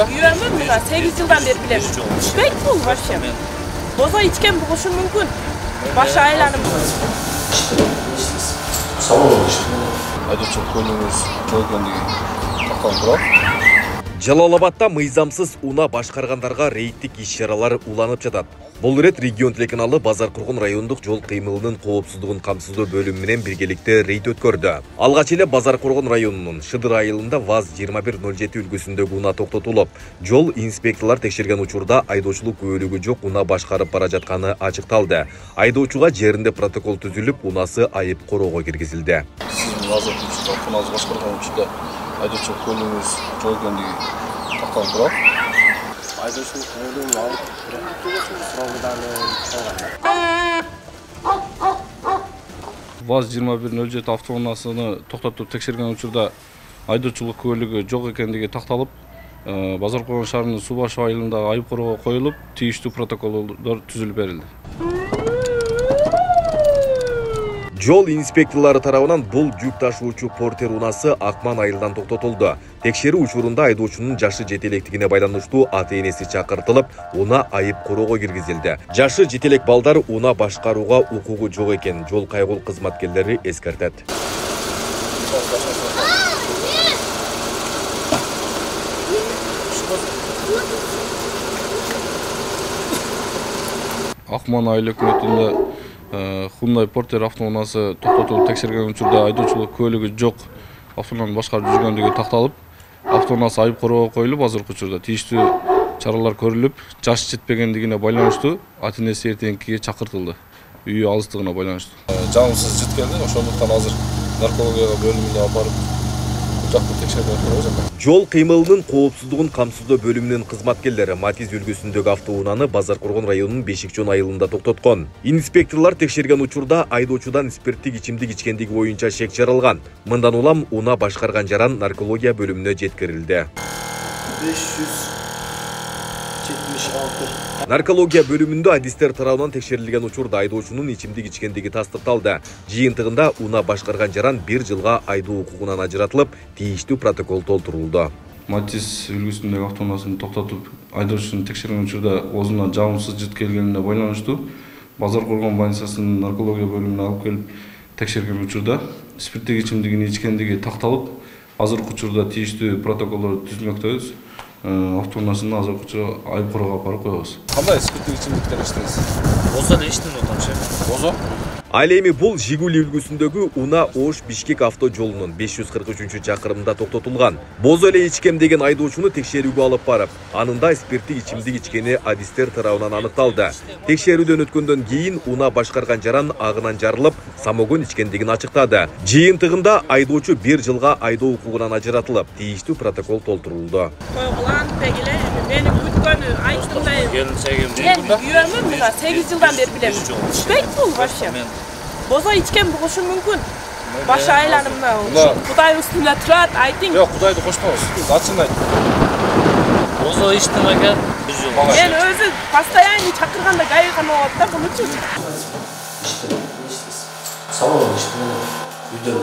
Yürüyorum ben 8 yıldan beri bilem. İçmek bu başım. Boza içken buluşum mümkün. Başı aylanım. Sağ olun işte. Hadi çok koyduğumuz çok önemli. Bakalım bırak. Жалал-Абадта мыйзамсыз уна башкаргандарга рейдтик иш-чаралар уланып жатат. Бул рет регион телеканалы Базар Кургун райондук жол кыймылынын коопсуздугун камсыздоо бөлүмү менен биргеликте рейд өткөрдү. Алгач эле Базар Кургун районунун Шыдыр айылында ВАЗ-2107 үлгүсүндөгү уна токтотулуп, жол инспекторлор текшерген учурда айдоочулук күбөлүгү жок уна башкарып бара жатканы ачыкталды. Айдоочуга жеринде протокол түзүлүп, унасы айып короого киргизилди. Сиздин азыркы уназы башкарган учурда айдоочулук көлүгүңүз жок экендиги такталып турат. Айдоочулук көлүгүн алып сурабыдан ВАЗ-2107 автоунаасыны токтотуп текшерген учурда айдоочулук көлүгү жок экендиги такталып, Базар Кургун шаарынын Суу Башы айылындагы айып короого коюлуп, тийиштүү протоколдор түзүлүп берилди. Жол инспекторлары тарабынан бул жүк ташуучу портер унасы Акман айылдан токтотулду. Текшерүү учурунда айдоочунун жашы жете электигине байланыштуу ата-энеси чакыртылып, уна айып короого киргизилди. Жашы жете элек балдар уна башкарууга укугу жок экен, жол кайгыл кызматкерлери эскертет. Акман айыл өкмөтүндө Hyundai Porter автоунаасы токтотулуп текшерген учурда айдоочулук көлүгү жок автоунааны башкарып жүргөндүгү такталып, автоунаасы айып короого коюлуп, азыркы учурда тийиштүү чаралар көрүлүп, жашы жетпегендигине байланыштуу ата-энеси эртеңкиге чакыртылды. Үйү алыстыгына байланыштуу. Жаныбыз жеткенде, ошондуктан азыр наркология бөлүмүнө алып барып жакты текшерүү өткөрүп жатат. Жол кыймылынын коопсуздугун камсыздоо бөлүмүнүн кызматкерлери Матиз үлгүсүндөгү автоунааны Базар Кургун районунун Бешикчон айылында токтоткон. Инспекторлор текшерген учурда айдоочудан спирттик ичимдик ичкендиги боюнча шек чаралган. Мындан улам уна башкарган жаран наркология бөлүмүнө жеткирилди. 576. Наркология бөлүмүндө адистер тарабынан текшерилген учурда айдоочунун ичимдик ичкендиги тастыкталды. Жыйынтыгында уна башкарган жаран 1 жылга айдоо укугунан ажыратылып, тийиштүү протокол толтурулду. Матиз үлгүсүндөгү автоунаасын токтотуп, айдоочуну текшерген учурда оозуна жагымсыз жыт келгенине байланыштуу Базар Кургун больницасынын наркология бөлүмүнө алып келип текшерген учурда спирттик ичимдигин ичкендиги такталып, азыркы учурда тийиштүү протоколдор түзүлмөктөбүз. Автоунаасыны азыркы учурда айып короого алып барып коебуз. Кандай спирттик ичимдиктер ичтиңиз? Бозо эле иштин отурчу. Бозо? Ал эми бул Жигули үлгүсүндөгү Уна-Ош Бишкек авто жолунун 543 чакырымында токтотулган. Бозо эле ичкем деген айдоочуну текшерүүгө алып барып, анында спирттик ичимдик ичкени адистер тарабынан аныкталды. Текшерүүдөн өткөндөн кийин уна башкарган жаран агынан жарылып, самогон ичкендигин ачыктады. Жыйынтыгында айдоочу 1 жылга айдоо укугунан ажыратылып, тийиштүү протокол толтурулду. Koygulan pegile benim ütkönü aytımday. Ben yürüyorum 8 yıldan beri bilem. İçmek bu başım. Boza içken buluşum mümkün. Başı aylanımda. Kuday üstünde turat ayting. Yok, Kudaydı koşmamız. Açın ayt. Bozo içtim eken 1 yıl. Ben özü pastayanı çakırganda gayıgan oğatta kılıçım. Sağ olun işte. Үйдөн.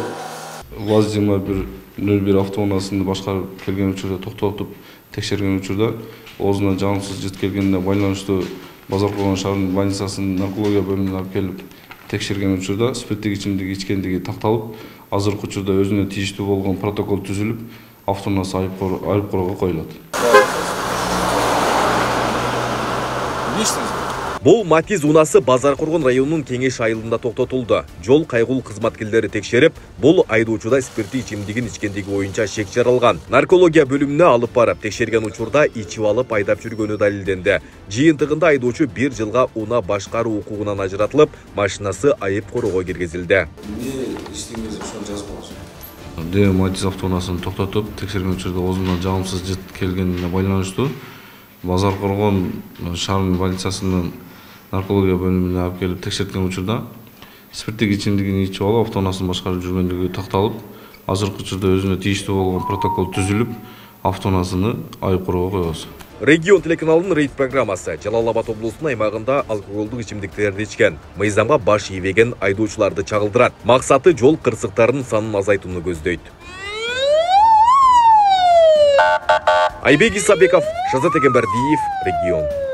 ВАЗ-2107 автоунаасыны башкарып келген учурда токтотуп текшерген учурда оозуна жагымсыз жыт келгенине байланыштуу Базар Кургун шаарынын больницасынын наркология бөлүмүнө алып келип текшерген учурда спирттик ичимдик ичкендиги такталып, азыркы учурда өзүнө тийиштүү болгон протокол түзүлүп, автоунаасы айып короого коюлат. Бул Матиз унасы Базар Кургун районунун Кеңеш айылында токтотулду. Жол кайгыл кызматкерлери текшерип, бул айдоочуда спирттик ичимдигин ичкендиги боюнча шек чаралган. Наркология бөлүмүнө алып барып текшерген учурда ичип алып айдап жүргөнү далилденди. Жыйынтыгында айдоочу 1 жылга уна башкаруу укугунан ажыратылып, машинасы айып короого киргизилди. Матиз автоунаасын токтотуп текшерген учурда оозуна жагымсыз жыт келгенине байланыштуу Базар Кургун шаарынын больницасынын наркология бөлүмүнө алып келип текшерткен учурда спирттик ичимдигин ичип алып автоунаасын башкарып жүргөндүгү такталып, азыркы учурда өзүнө тийиштүү болгон протокол түзүлүп, автоунаасыны айып короого коебуз. Регион телеканалынын рейд программасы Жалал-Абад облусунун аймагында алкоголдук ичимдиктерди ичкен, мыйзамга баш ийбеген айдоочуларды чагылдырат. Максаты жол кырсыктарынын санын азайтууну көздөйт. Айбек Исабеков, Шазат Эгембердиев, Регион.